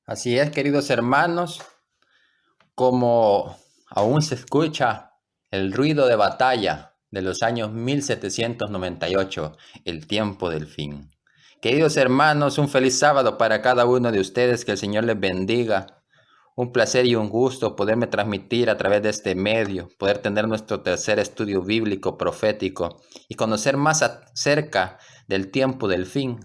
Así es, queridos hermanos, como aún se escucha el ruido de batalla de los años 1798, el tiempo del fin. Queridos hermanos, un feliz sábado para cada uno de ustedes, que el Señor les bendiga. Un placer y un gusto poderme transmitir a través de este medio, poder tener nuestro tercer estudio bíblico profético y conocer más acerca del tiempo del fin.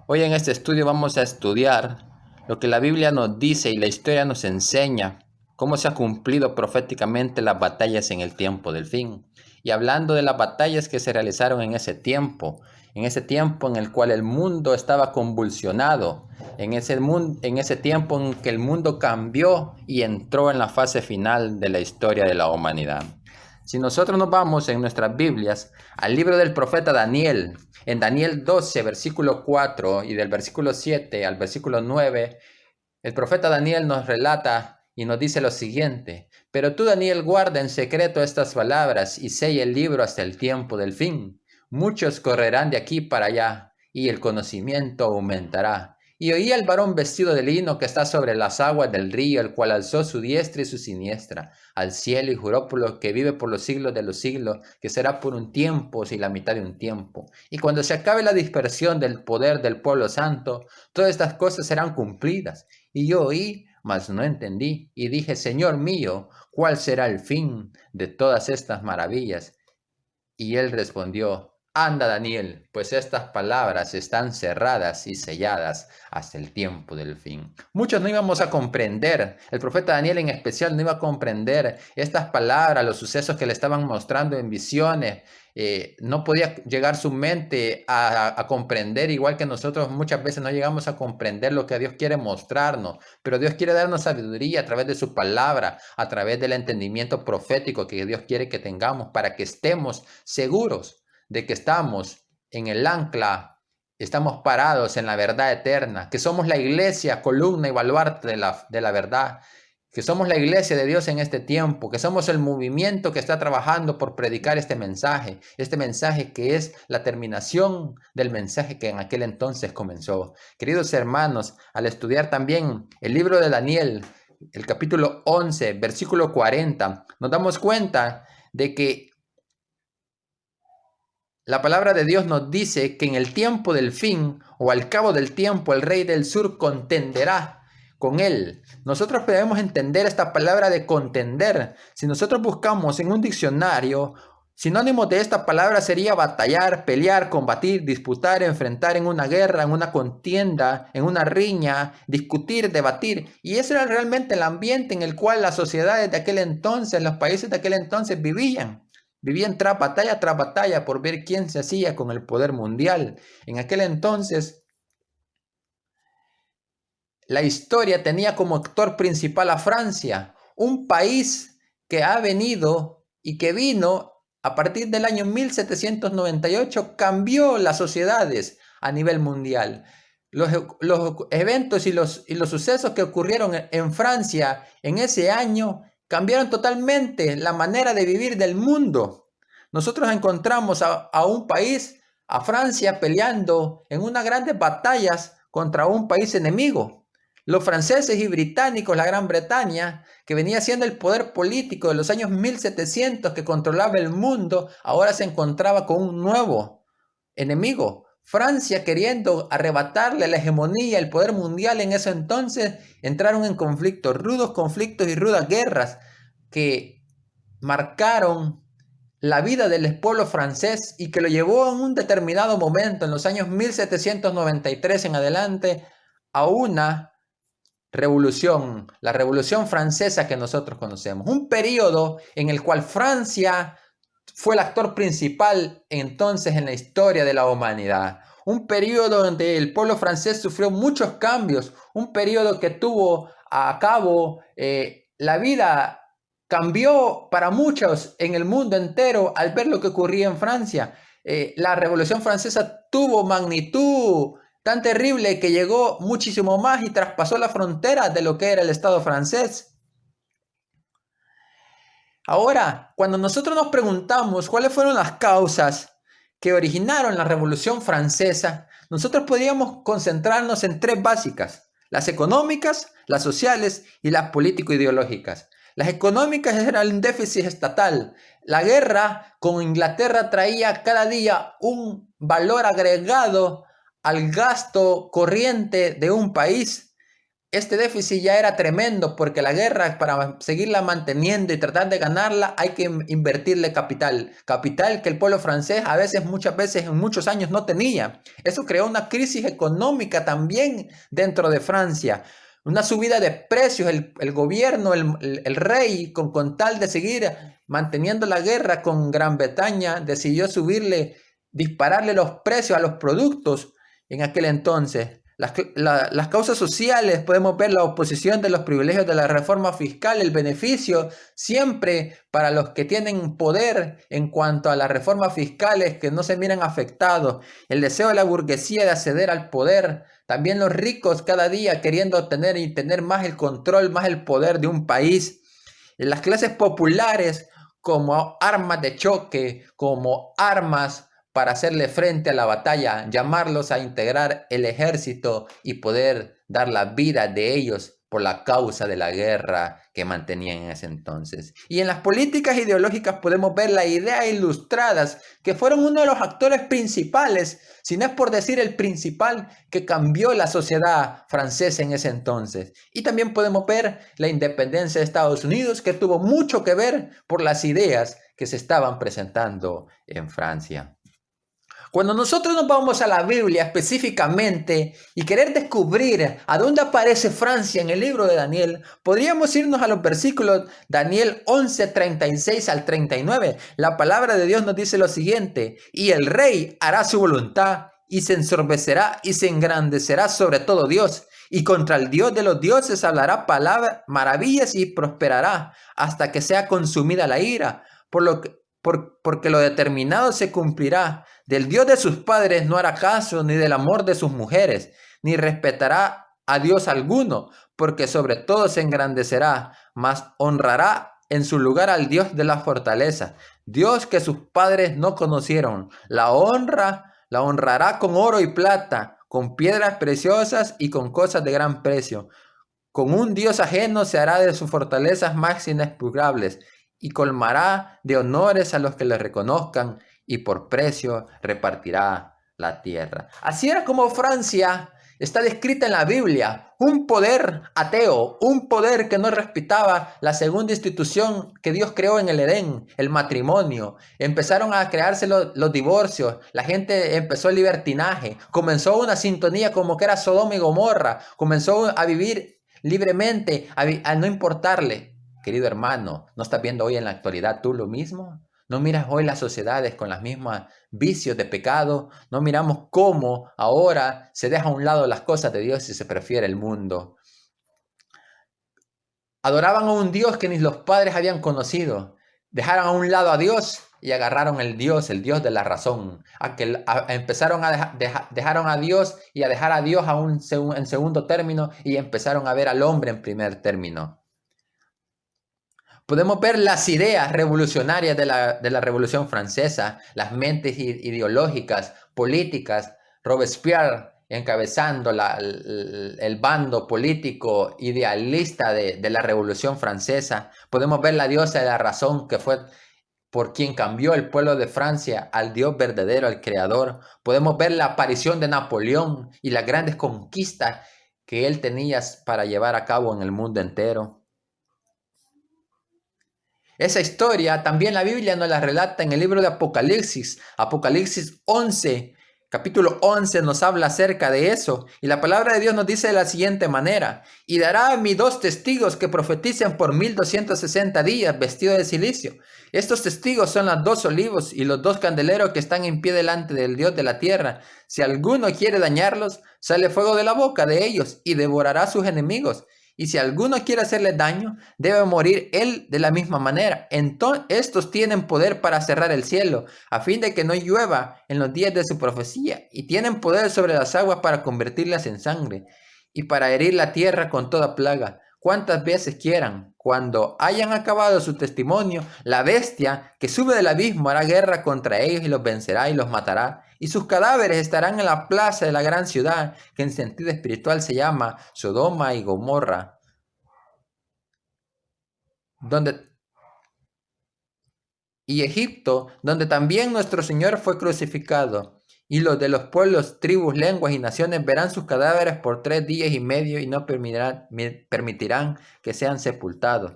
Hoy en este estudio vamos a estudiar lo que la Biblia nos dice y la historia nos enseña, cómo se ha cumplido proféticamente las batallas en el tiempo del fin. Y hablando de las batallas que se realizaron en ese tiempo en el cual el mundo estaba convulsionado, en ese tiempo en que el mundo cambió y entró en la fase final de la historia de la humanidad. Si nosotros nos vamos en nuestras Biblias al libro del profeta Daniel, en Daniel 12, versículo 4, y del versículo 7 al versículo 9, el profeta Daniel nos relata y nos dice lo siguiente: pero tú, Daniel, guarda en secreto estas palabras y sella el libro hasta el tiempo del fin. Muchos correrán de aquí para allá y el conocimiento aumentará. Y oí al varón vestido de lino que está sobre las aguas del río, el cual alzó su diestra y su siniestra al cielo y juró por lo que vive por los siglos de los siglos, que será por un tiempo, si la mitad de un tiempo. Y cuando se acabe la dispersión del poder del pueblo santo, todas estas cosas serán cumplidas. Y yo oí, mas no entendí, y dije: Señor mío, ¿cuál será el fin de todas estas maravillas? Y él respondió: anda, Daniel, pues estas palabras están cerradas y selladas hasta el tiempo del fin. Muchos no íbamos a comprender, el profeta Daniel en especial no iba a comprender estas palabras, los sucesos que le estaban mostrando en visiones. No podía llegar su mente a comprender, igual que nosotros muchas veces no llegamos a comprender lo que Dios quiere mostrarnos, pero Dios quiere darnos sabiduría a través de su palabra, a través del entendimiento profético que Dios quiere que tengamos, para que estemos seguros de que estamos en el ancla, estamos parados en la verdad eterna, que somos la iglesia, columna y baluarte de la verdad, que somos la iglesia de Dios en este tiempo, que somos el movimiento que está trabajando por predicar este mensaje que es la terminación del mensaje que en aquel entonces comenzó. Queridos hermanos, al estudiar también el libro de Daniel, el capítulo 11, versículo 40, nos damos cuenta de que la palabra de Dios nos dice que en el tiempo del fin, o al cabo del tiempo, el rey del sur contenderá con él. Nosotros debemos entender esta palabra de contender. Si nosotros buscamos en un diccionario, sinónimo de esta palabra sería batallar, pelear, combatir, disputar, enfrentar en una guerra, en una contienda, en una riña, discutir, debatir. Y ese era realmente el ambiente en el cual las sociedades de aquel entonces, los países de aquel entonces vivían. Vivían tras batalla por ver quién se hacía con el poder mundial. En aquel entonces, la historia tenía como actor principal a Francia, un país que ha venido y que vino a partir del año 1798, cambió las sociedades a nivel mundial. Los eventos y los sucesos que ocurrieron en Francia en ese año cambiaron totalmente la manera de vivir del mundo. Nosotros encontramos a un país, a Francia, peleando en unas grandes batallas contra un país enemigo. Los franceses y británicos, la Gran Bretaña, que venía siendo el poder político de los años 1700 que controlaba el mundo, ahora se encontraba con un nuevo enemigo. Francia, queriendo arrebatarle la hegemonía, el poder mundial en ese entonces, entraron en conflictos, rudos conflictos y rudas guerras que marcaron la vida del pueblo francés y que lo llevó en un determinado momento, en los años 1793 en adelante, a una revolución, la Revolución Francesa que nosotros conocemos. Un periodo en el cual Francia fue el actor principal entonces en la historia de la humanidad. Un periodo donde el pueblo francés sufrió muchos cambios, un periodo que tuvo a cabo la vida. Cambió para muchos en el mundo entero al ver lo que ocurría en Francia. La Revolución Francesa tuvo magnitud tan terrible que llegó muchísimo más y traspasó la frontera de lo que era el Estado francés. Ahora, cuando nosotros nos preguntamos cuáles fueron las causas que originaron la Revolución Francesa, nosotros podríamos concentrarnos en tres básicas. las económicas, las sociales y las político-ideológicas. Las económicas eran el déficit estatal. La guerra con Inglaterra traía cada día un valor agregado al gasto corriente de un país. Este déficit ya era tremendo porque la guerra, para seguirla manteniendo y tratar de ganarla, hay que invertirle capital. Capital que el pueblo francés muchas veces, en muchos años no tenía. Eso creó una crisis económica también dentro de Francia. Una subida de precios, el gobierno, el rey, con tal de seguir manteniendo la guerra con Gran Bretaña, decidió dispararle los precios a los productos en aquel entonces. Las causas sociales, podemos ver la oposición de los privilegios de la reforma fiscal, el beneficio siempre para los que tienen poder en cuanto a las reformas fiscales que no se miran afectados, el deseo de la burguesía de acceder al poder, también los ricos cada día queriendo tener y tener más el control, más el poder de un país, las clases populares como armas de choque, como armas para hacerle frente a la batalla, llamarlos a integrar el ejército y poder dar la vida de ellos por la causa de la guerra que mantenían en ese entonces. Y en las políticas ideológicas podemos ver las ideas ilustradas que fueron uno de los actores principales, si no es por decir el principal, que cambió la sociedad francesa en ese entonces. Y también podemos ver la independencia de Estados Unidos, que tuvo mucho que ver por las ideas que se estaban presentando en Francia. Cuando nosotros nos vamos a la Biblia específicamente y querer descubrir a dónde aparece Francia en el libro de Daniel, podríamos irnos a los versículos Daniel 11, 36 al 39. La palabra de Dios nos dice lo siguiente: y el rey hará su voluntad y se ensorbecerá y se engrandecerá sobre todo Dios. Y contra el Dios de los dioses hablará palabras, maravillas y prosperará hasta que sea consumida la ira, porque lo determinado se cumplirá. Del Dios de sus padres no hará caso, ni del amor de sus mujeres, ni respetará a Dios alguno, porque sobre todo se engrandecerá, mas honrará en su lugar al Dios de la fortaleza, Dios que sus padres no conocieron. La honrará con oro y plata, con piedras preciosas y con cosas de gran precio. Con un Dios ajeno se hará de sus fortalezas más inexpugnables, y colmará de honores a los que le reconozcan, y por precio repartirá la tierra. Así era como Francia está descrita en la Biblia, un poder ateo, un poder que no respetaba la segunda institución que Dios creó en el Edén, el matrimonio. Empezaron a crearse los divorcios, la gente empezó el libertinaje, comenzó una sintonía como que era Sodoma y Gomorra, comenzó a vivir libremente, a no importarle. Querido hermano, ¿no estás viendo hoy en la actualidad tú lo mismo? ¿No miras hoy las sociedades con los mismos vicios de pecado? ¿No miramos cómo ahora se deja a un lado las cosas de Dios y se prefiere el mundo? Adoraban a un Dios que ni los padres habían conocido. Dejaron a un lado a Dios y agarraron el Dios de la razón. Dejaron a Dios y a dejar a Dios en segundo término, y empezaron a ver al hombre en primer término. Podemos ver las ideas revolucionarias de la Revolución Francesa, las mentes ideológicas, políticas, Robespierre encabezando el bando político idealista de la Revolución Francesa. Podemos ver la diosa de la razón, que fue por quien cambió el pueblo de Francia al Dios verdadero, al Creador. Podemos ver la aparición de Napoleón y las grandes conquistas que él tenía para llevar a cabo en el mundo entero. Esa historia también la Biblia nos la relata en el libro de Apocalipsis. Apocalipsis 11, capítulo 11 nos habla acerca de eso. Y la palabra de Dios nos dice de la siguiente manera: y dará a mí 2 testigos que profeticen por 1260 días vestidos de silicio. Estos testigos son los 2 olivos y los 2 candeleros que están en pie delante del Dios de la tierra. Si alguno quiere dañarlos, sale fuego de la boca de ellos y devorará a sus enemigos. Y si alguno quiere hacerle daño, debe morir él de la misma manera. Entonces, estos tienen poder para cerrar el cielo, a fin de que no llueva en los días de su profecía, y tienen poder sobre las aguas para convertirlas en sangre, y para herir la tierra con toda plaga, cuantas veces quieran. Cuando hayan acabado su testimonio, la bestia que sube del abismo hará guerra contra ellos y los vencerá y los matará, y sus cadáveres estarán en la plaza de la gran ciudad, que en sentido espiritual se llama Sodoma y Gomorra, y Egipto, donde también nuestro Señor fue crucificado. Y los de los pueblos, tribus, lenguas y naciones verán sus cadáveres por 3 días y medio y no permitirán que sean sepultados.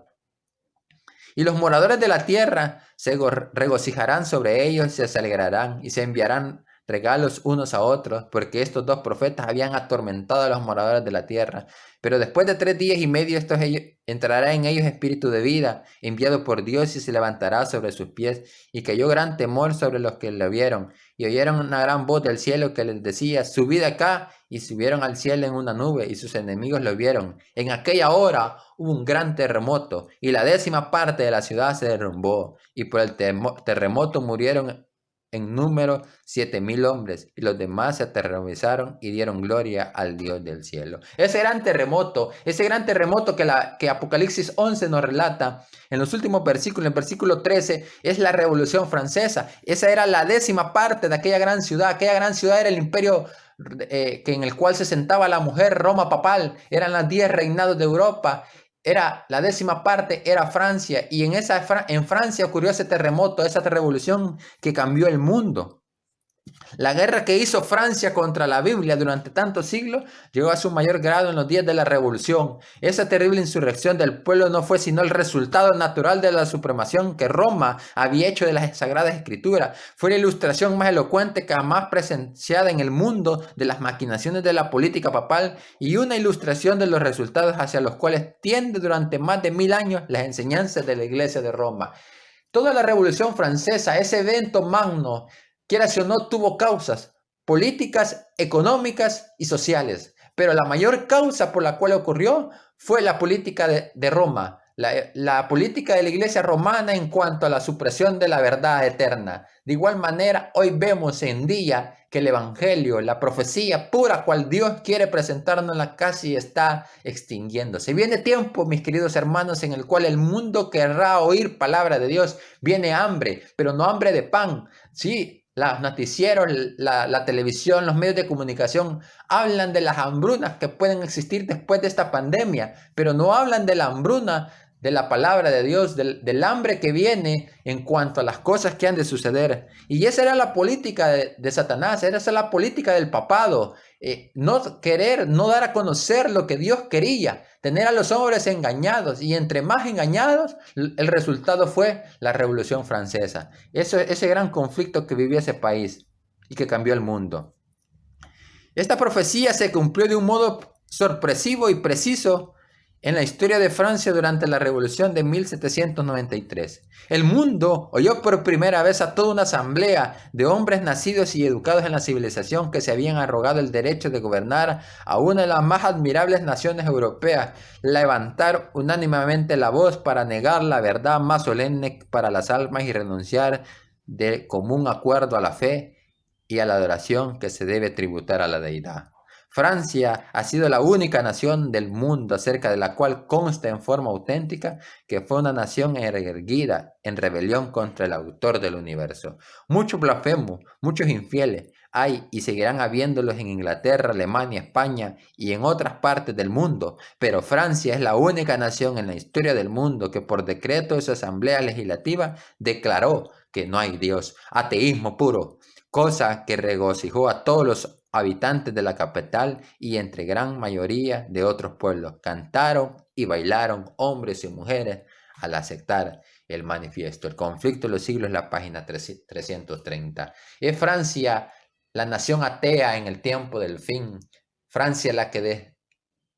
Y los moradores de la tierra se regocijarán sobre ellos y se alegrarán y se enviarán regalos unos a otros, porque estos dos profetas habían atormentado a los moradores de la tierra. Pero después de 3 días y medio entrará en ellos espíritu de vida, enviado por Dios, y se levantará sobre sus pies. Y cayó gran temor sobre los que lo vieron, y oyeron una gran voz del cielo que les decía: subid acá. Y subieron al cielo en una nube, y sus enemigos lo vieron. En aquella hora hubo un gran terremoto, y la 10ª parte de la ciudad se derrumbó, y por el terremoto murieron en número 7,000 hombres, y los demás se aterrorizaron y dieron gloria al Dios del cielo. Ese gran terremoto que Apocalipsis 11 nos relata en los últimos versículos, en el versículo 13, es la Revolución Francesa. Esa era la 10ª parte de aquella gran ciudad. Aquella gran ciudad era el imperio en el cual se sentaba la mujer, Roma papal. Eran las 10 reinados de Europa. Era la 10ª parte, era Francia, y en Francia ocurrió ese terremoto, esa revolución que cambió el mundo. La guerra que hizo Francia contra la Biblia durante tantos siglos llegó a su mayor grado en los días de la Revolución. Esa terrible insurrección del pueblo no fue sino el resultado natural de la supremación que Roma había hecho de las Sagradas Escrituras. Fue la ilustración más elocuente que jamás presenciada en el mundo de las maquinaciones de la política papal, y una ilustración de los resultados hacia los cuales tiende durante más de 1000 años las enseñanzas de la Iglesia de Roma. Toda la Revolución Francesa, ese evento magno, quiera si o no, tuvo causas políticas, económicas y sociales. Pero la mayor causa por la cual ocurrió fue la política de Roma, la política de la Iglesia romana en cuanto a la supresión de la verdad eterna. De igual manera, hoy vemos en día que el Evangelio, la profecía pura cual Dios quiere presentarnos, casi está extinguiéndose. Viene tiempo, mis queridos hermanos, en el cual el mundo querrá oír palabra de Dios. Viene hambre, pero no hambre de pan. Sí, los noticieros, la televisión, los medios de comunicación hablan de las hambrunas que pueden existir después de esta pandemia, pero no hablan de la hambruna de la palabra de Dios, del hambre que viene en cuanto a las cosas que han de suceder. Y esa era la política de Satanás, esa era la política del papado. No querer, no dar a conocer lo que Dios quería, tener a los hombres engañados, y entre más engañados, el resultado fue la Revolución Francesa. Ese gran conflicto que vivía ese país y que cambió el mundo. Esta profecía se cumplió de un modo sorpresivo y preciso en la historia de Francia durante la Revolución de 1793. El mundo oyó por primera vez a toda una asamblea de hombres nacidos y educados en la civilización que se habían arrogado el derecho de gobernar a una de las más admirables naciones europeas, levantar unánimemente la voz para negar la verdad más solemne para las almas y renunciar de común acuerdo a la fe y a la adoración que se debe tributar a la deidad. Francia ha sido la única nación del mundo acerca de la cual consta en forma auténtica que fue una nación erguida en rebelión contra el autor del universo. Muchos blasfemos, muchos infieles hay y seguirán habiéndolos en Inglaterra, Alemania, España y en otras partes del mundo, pero Francia es la única nación en la historia del mundo que por decreto de su asamblea legislativa declaró que no hay Dios. Ateísmo puro, cosa que regocijó a todos los habitantes de la capital y entre gran mayoría de otros pueblos. Cantaron y bailaron hombres y mujeres al aceptar el manifiesto. El conflicto de los siglos, la página 330. Es Francia la nación atea en el tiempo del fin. Francia la que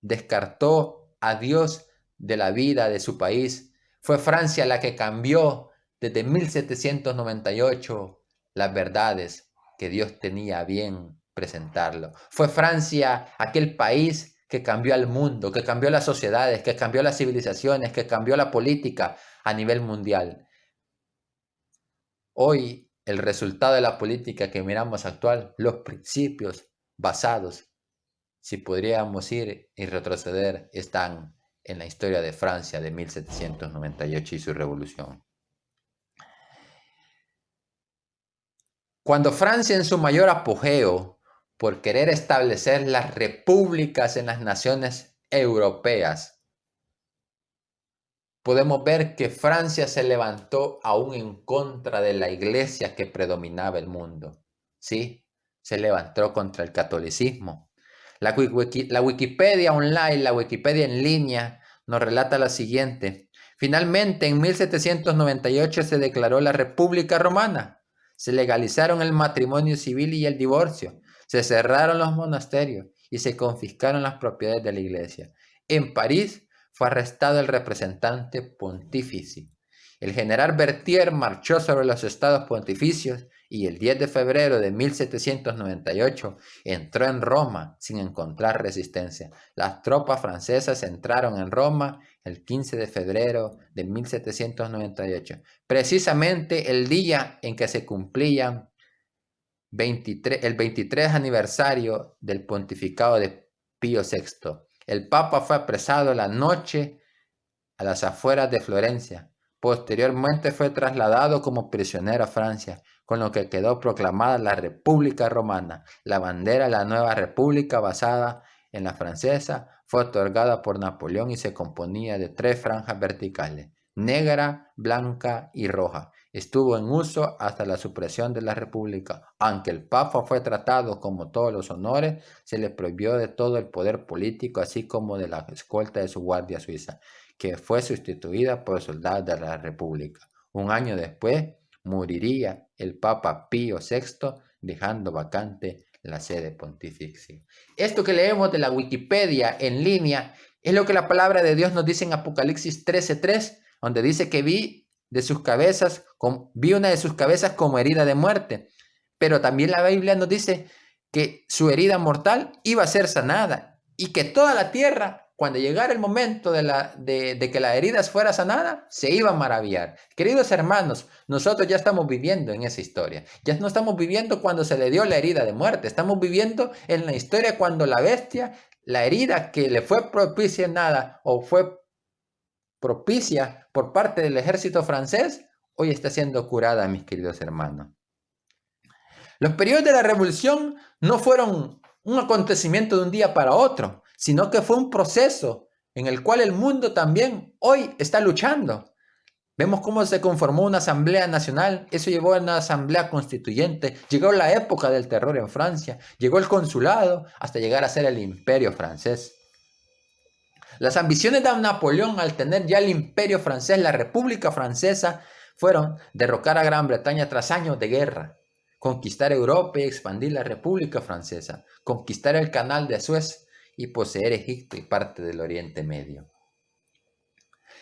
descartó a Dios de la vida de su país. Fue Francia la que cambió desde 1798 las verdades que Dios tenía a bien presentarlo. Fue Francia aquel país que cambió al mundo, que cambió las sociedades, que cambió las civilizaciones, que cambió la política a nivel mundial. Hoy, el resultado de la política que miramos actual, los principios basados, si podríamos ir y retroceder, están en la historia de Francia de 1798 y su revolución. Cuando Francia en su mayor apogeo, por querer establecer las repúblicas en las naciones europeas, podemos ver que Francia se levantó aún en contra de la iglesia que predominaba el mundo. ¿Sí? Se levantó contra el catolicismo. La Wikipedia online, la Wikipedia en línea, nos relata lo siguiente. Finalmente, en 1798 se declaró la República Romana. Se legalizaron el matrimonio civil y el divorcio. Se cerraron los monasterios y se confiscaron las propiedades de la iglesia. En París fue arrestado el representante pontífice. El general Berthier marchó sobre los estados pontificios y el 10 de febrero de 1798 entró en Roma sin encontrar resistencia. Las tropas francesas entraron en Roma el 15 de febrero de 1798, precisamente el día en que se cumplía el 23 aniversario del pontificado de Pío VI. El Papa fue apresado la noche a las afueras de Florencia. Posteriormente fue trasladado como prisionero a Francia, con lo que quedó proclamada la República Romana. La bandera de la nueva república, basada en la francesa, fue otorgada por Napoleón y se componía de 3 franjas verticales, negra, blanca y roja. Estuvo en uso hasta la supresión de la república. Aunque el Papa fue tratado como todos los honores, se le prohibió de todo el poder político, así como de la escolta de su guardia suiza, que fue sustituida por soldados de la República. Un año después moriría el Papa Pío VI, dejando vacante la sede pontificia. Esto que leemos de la Wikipedia en línea es lo que la palabra de Dios nos dice en Apocalipsis 13:3, donde dice que vi una de sus cabezas como herida de muerte. Pero también la Biblia nos dice que su herida mortal iba a ser sanada y que toda la tierra, cuando llegara el momento de que la herida fuera sanada, se iba a maravillar. Queridos hermanos, nosotros ya estamos viviendo en esa historia. Ya no estamos viviendo cuando se le dio la herida de muerte. Estamos viviendo en la historia cuando la bestia, la herida que le fue propiciada o fue propicia por parte del ejército francés, hoy está siendo curada, mis queridos hermanos. Los periodos de la revolución no fueron un acontecimiento de un día para otro, sino que fue un proceso en el cual el mundo también hoy está luchando. Vemos cómo se conformó una asamblea nacional, eso llevó a una asamblea constituyente, llegó la época del terror en Francia, llegó el consulado hasta llegar a ser el imperio francés. Las ambiciones de Napoleón al tener ya el imperio francés, la República Francesa, fueron derrocar a Gran Bretaña tras años de guerra, conquistar Europa y expandir la República Francesa, conquistar el Canal de Suez y poseer Egipto y parte del Oriente Medio.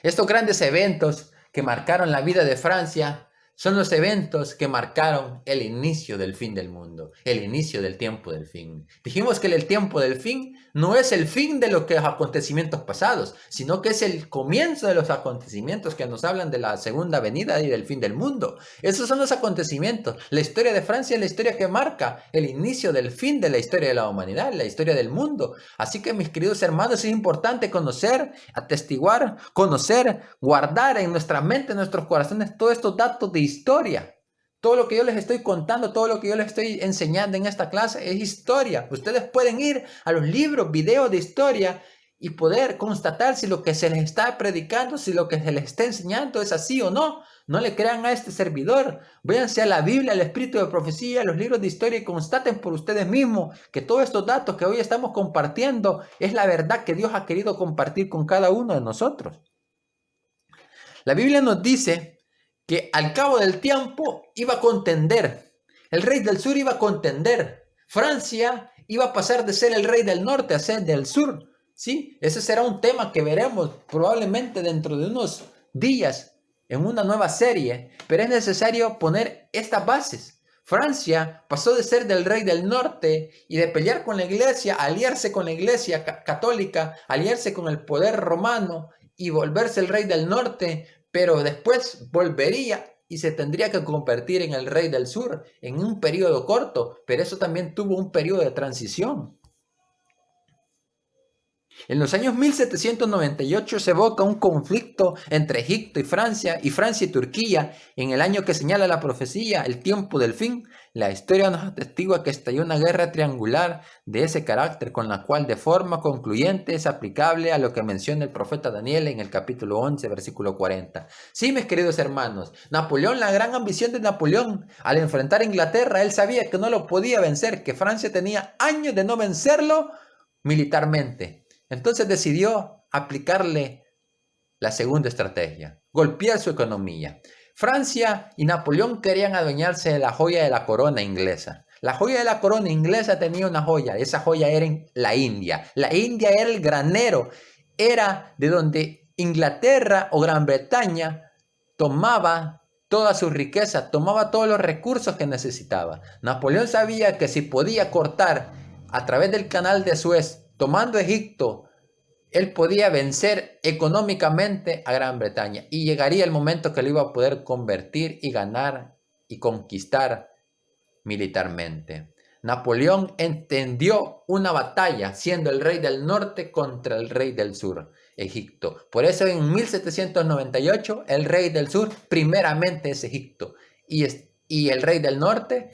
Estos grandes eventos que marcaron la vida de Francia son los eventos que marcaron el inicio del fin del mundo, el inicio del tiempo del fin. Dijimos que el tiempo del fin no es el fin de los acontecimientos pasados, sino que es el comienzo de los acontecimientos que nos hablan de la segunda venida y del fin del mundo. Esos son los acontecimientos. La historia de Francia es la historia que marca el inicio del fin de la historia de la humanidad, la historia del mundo. Así que, mis queridos hermanos, es importante conocer, atestiguar, conocer, guardar en nuestra mente, en nuestros corazones, todos estos datos de historia. Todo lo que yo les estoy contando, todo lo que yo les estoy enseñando en esta clase es historia. Ustedes pueden ir a los libros, videos de historia y poder constatar si lo que se les está predicando, si lo que se les está enseñando es así o no. No le crean a este servidor. Váyanse a la Biblia, al Espíritu de Profecía, a los libros de historia y constaten por ustedes mismos que todos estos datos que hoy estamos compartiendo es la verdad que Dios ha querido compartir con cada uno de nosotros. La Biblia nos dice que al cabo del tiempo iba a contender. El rey del sur iba a contender. Francia iba a pasar de ser el rey del norte a ser del sur. ¿Sí? Ese será un tema que veremos probablemente dentro de unos días en una nueva serie. Pero es necesario poner estas bases. Francia pasó de ser del rey del norte y de pelear con la iglesia, aliarse con la iglesia católica, aliarse con el poder romano y volverse el rey del norte, pero después volvería y se tendría que convertir en el rey del sur en un periodo corto, pero eso también tuvo un periodo de transición. En los años 1798 se evoca un conflicto entre Egipto y Francia y Turquía. En el año que señala la profecía, el tiempo del fin, la historia nos atestigua que estalló una guerra triangular de ese carácter, con la cual de forma concluyente es aplicable a lo que menciona el profeta Daniel en el capítulo 11, versículo 40. Sí, mis queridos hermanos, Napoleón, la gran ambición de Napoleón, al enfrentar a Inglaterra, él sabía que no lo podía vencer, que Francia tenía años de no vencerlo militarmente. Entonces decidió aplicarle la segunda estrategia, golpear su economía. Francia y Napoleón querían adueñarse de la joya de la corona inglesa. La joya de la corona inglesa tenía una joya, esa joya era en la India. La India era el granero, era de donde Inglaterra o Gran Bretaña tomaba toda su riqueza, tomaba todos los recursos que necesitaba. Napoleón sabía que si podía cortar a través del canal de Suez, tomando Egipto, él podía vencer económicamente a Gran Bretaña y llegaría el momento que lo iba a poder convertir y ganar y conquistar militarmente. Napoleón entendió una batalla siendo el rey del norte contra el rey del sur, Egipto. Por eso en 1798 el rey del sur primeramente es Egipto y el rey del norte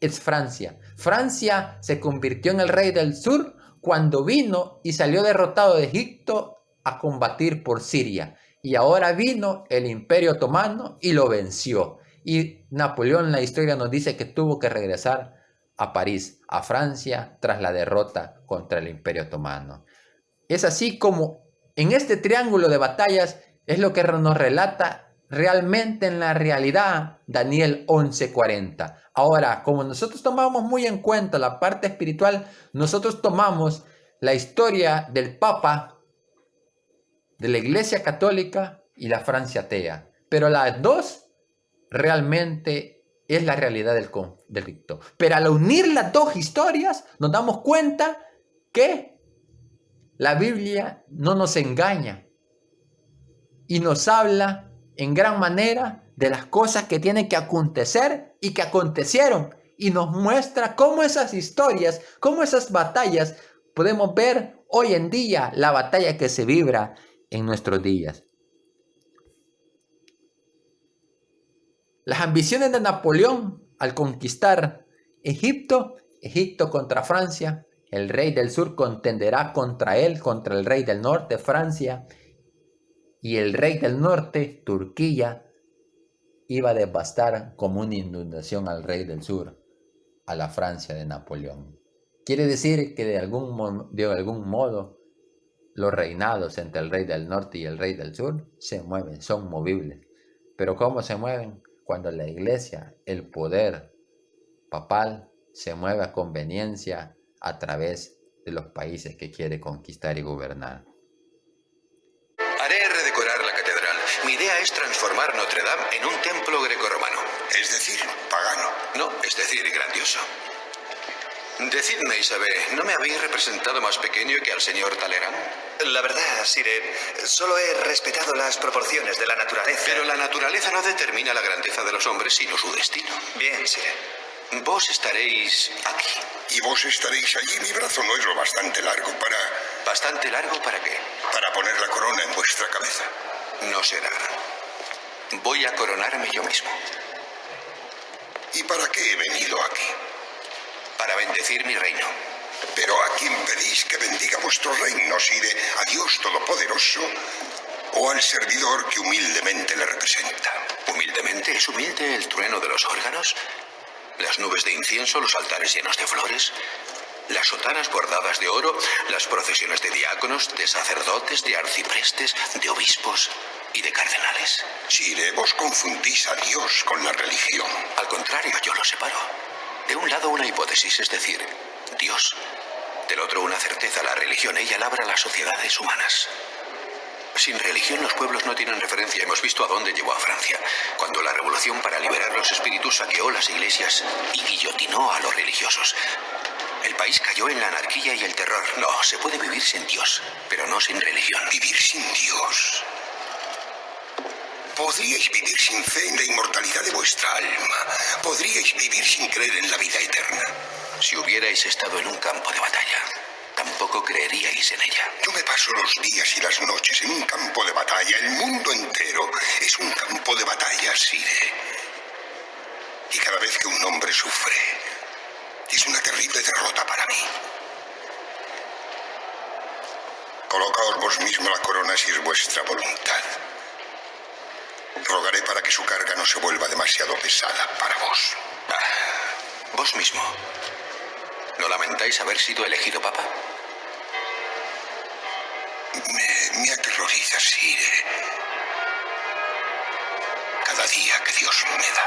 es Francia. Francia se convirtió en el rey del sur cuando vino y salió derrotado de Egipto a combatir por Siria. Y ahora vino el Imperio Otomano y lo venció. Y Napoleón en la historia nos dice que tuvo que regresar a París, a Francia, tras la derrota contra el Imperio Otomano. Es así como en este triángulo de batallas es lo que nos relata realmente en la realidad Daniel 11:40. Ahora, como nosotros tomamos muy en cuenta la parte espiritual, nosotros tomamos la historia del Papa, de la Iglesia Católica y la Francia atea. Pero las dos realmente es la realidad del conflicto. Pero al unir las dos historias, nos damos cuenta que la Biblia no nos engaña y nos habla en gran manera de las cosas que tienen que acontecer y que acontecieron. Y nos muestra cómo esas historias, cómo esas batallas, podemos ver hoy en día la batalla que se vibra en nuestros días. Las ambiciones de Napoleón al conquistar Egipto, Egipto contra Francia, el rey del sur contenderá contra él, contra el rey del norte, Francia, y el rey del norte, Turquía, iba a devastar como una inundación al rey del sur, a la Francia de Napoleón. Quiere decir que de algún modo los reinados entre el rey del norte y el rey del sur se mueven, son movibles. Pero ¿cómo se mueven? Cuando la iglesia, el poder papal, se mueve a conveniencia a través de los países que quiere conquistar y gobernar. Haré redecorar la catedral. Mi idea es transformar Notre Dame en un templo grecorromano. Es decir, pagano. No, es decir, grandioso. Decidme, Isabel, ¿no me habéis representado más pequeño que al señor Talleyrand? La verdad, Sire, solo he respetado las proporciones de la naturaleza. Pero la naturaleza no determina la grandeza de los hombres, sino su destino. Bien, Sire. Vos estaréis aquí. Y vos estaréis allí. Mi brazo no es lo bastante largo para... ¿Bastante largo para qué? Para poner la corona en vuestra cabeza. No será. Voy a coronarme yo mismo. ¿Y para qué he venido aquí? Para bendecir mi reino. Pero ¿a quién pedís que bendiga vuestro reino, Sire? ¿A Dios Todopoderoso o al servidor que humildemente le representa? ¿Humildemente? ¿Es humilde el trueno de los órganos? ¿Las nubes de incienso, los altares llenos de flores? ¿Las sotanas bordadas de oro? ¿Las procesiones de diáconos, de sacerdotes, de arciprestes, de obispos y de cardenales? Sire, vos confundís a Dios con la religión. Al contrario, yo lo separo. De un lado una hipótesis, es decir, Dios. Del otro una certeza, la religión. Ella labra las sociedades humanas. Sin religión los pueblos no tienen referencia. Hemos visto a dónde llevó a Francia, cuando la revolución para liberar los espíritus saqueó las iglesias y guillotinó a los religiosos. El país cayó en la anarquía y el terror. No, se puede vivir sin Dios, pero no sin religión. Vivir sin Dios. Podríais vivir sin fe en la inmortalidad de vuestra alma. Podríais vivir sin creer en la vida eterna. Si hubierais estado en un campo de batalla, tan tampoco creeríais en ella. Yo me paso los días y las noches en un campo de batalla. El mundo entero es un campo de batalla, Sire. Y cada vez que un hombre sufre, es una terrible derrota para mí. Colocaos vos mismo la corona si es vuestra voluntad. Rogaré para que su carga no se vuelva demasiado pesada para vos. Vos mismo. ¿No lamentáis haber sido elegido papa? Me aterroriza, Sire. Cada día que Dios me da.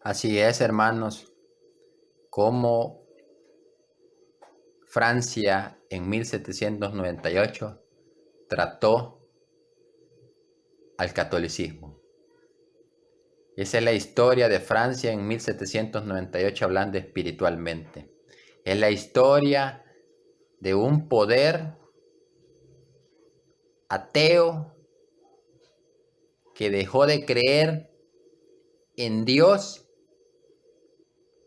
Así es, hermanos, como Francia en 1798 trató al catolicismo. Esa es la historia de Francia en 1798 hablando espiritualmente. Es la historia de un poder ateo que dejó de creer en Dios,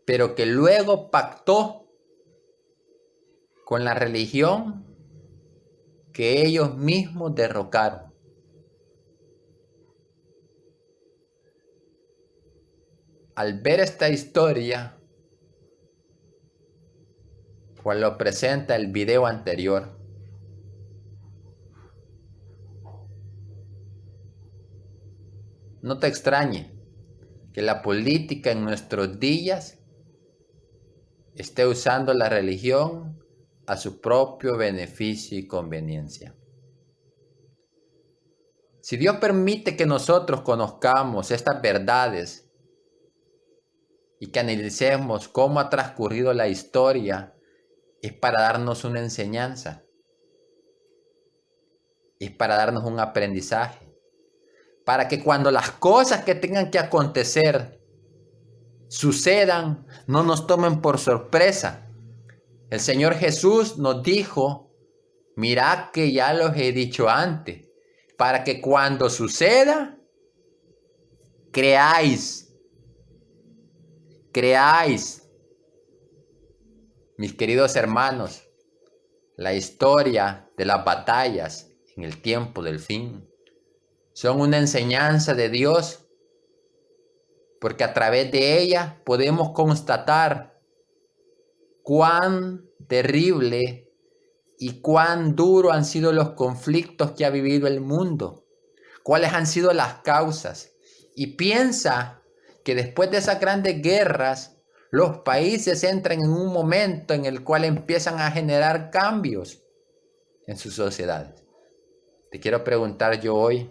pero que luego pactó con la religión que ellos mismos derrocaron. Al ver esta historia, pues lo presenta el video anterior, no te extrañe que la política en nuestros días esté usando la religión a su propio beneficio y conveniencia. Si Dios permite que nosotros conozcamos estas verdades y que analicemos cómo ha transcurrido la historia, es para darnos una enseñanza, es para darnos un aprendizaje, para que cuando las cosas que tengan que acontecer sucedan, no nos tomen por sorpresa. El Señor Jesús nos dijo, mirad que ya los he dicho antes, para que cuando suceda, creáis. Mis queridos hermanos, la historia de las batallas en el tiempo del fin son una enseñanza de Dios, porque a través de ella podemos constatar cuán terrible y cuán duro han sido los conflictos que ha vivido el mundo, cuáles han sido las causas. Y piensa que después de esas grandes guerras, los países entran en un momento en el cual empiezan a generar cambios en sus sociedades. Te quiero preguntar yo hoy,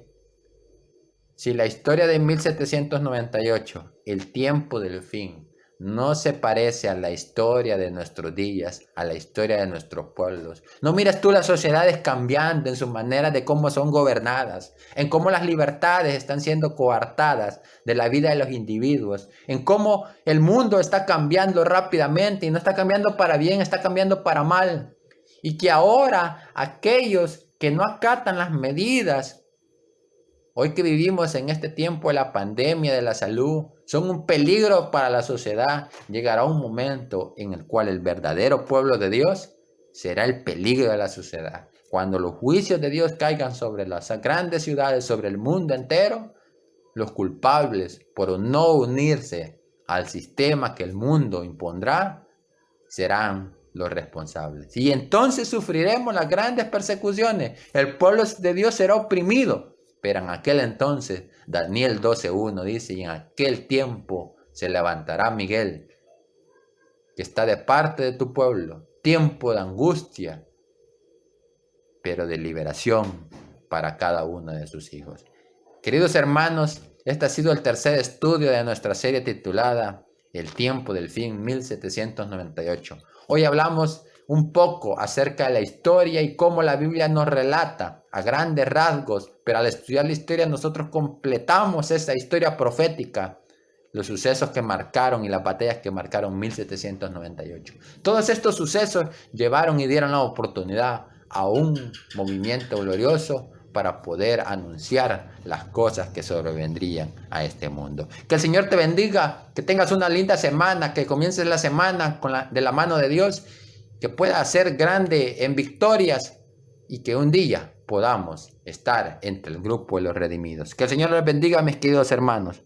si la historia de 1798, el tiempo del fin, no se parece a la historia de nuestros días, a la historia de nuestros pueblos. No miras tú las sociedades cambiando en su manera de cómo son gobernadas, en cómo las libertades están siendo coartadas de la vida de los individuos, en cómo el mundo está cambiando rápidamente y no está cambiando para bien, está cambiando para mal. Y que ahora aquellos que no acatan las medidas, hoy que vivimos en este tiempo de la pandemia de la salud, son un peligro para la sociedad. Llegará un momento en el cual el verdadero pueblo de Dios será el peligro de la sociedad. Cuando los juicios de Dios caigan sobre las grandes ciudades, sobre el mundo entero, los culpables por no unirse al sistema que el mundo impondrá serán los responsables. Y entonces sufriremos las grandes persecuciones. El pueblo de Dios será oprimido. Pero en aquel entonces, Daniel 12:1 dice, y en aquel tiempo se levantará Miguel, que está de parte de tu pueblo, tiempo de angustia, pero de liberación para cada uno de sus hijos. Queridos hermanos, este ha sido el tercer estudio de nuestra serie titulada El tiempo del fin, 1798. Hoy hablamos un poco acerca de la historia y cómo la Biblia nos relata a grandes rasgos, pero al estudiar la historia nosotros completamos esa historia profética, los sucesos que marcaron y las batallas que marcaron 1798. Todos estos sucesos llevaron y dieron la oportunidad a un movimiento glorioso para poder anunciar las cosas que sobrevendrían a este mundo. Que el Señor te bendiga, que tengas una linda semana, que comiences la semana de la mano de Dios, que pueda ser grande en victorias y que un día podamos estar entre el grupo de los redimidos. Que el Señor les bendiga, mis queridos hermanos.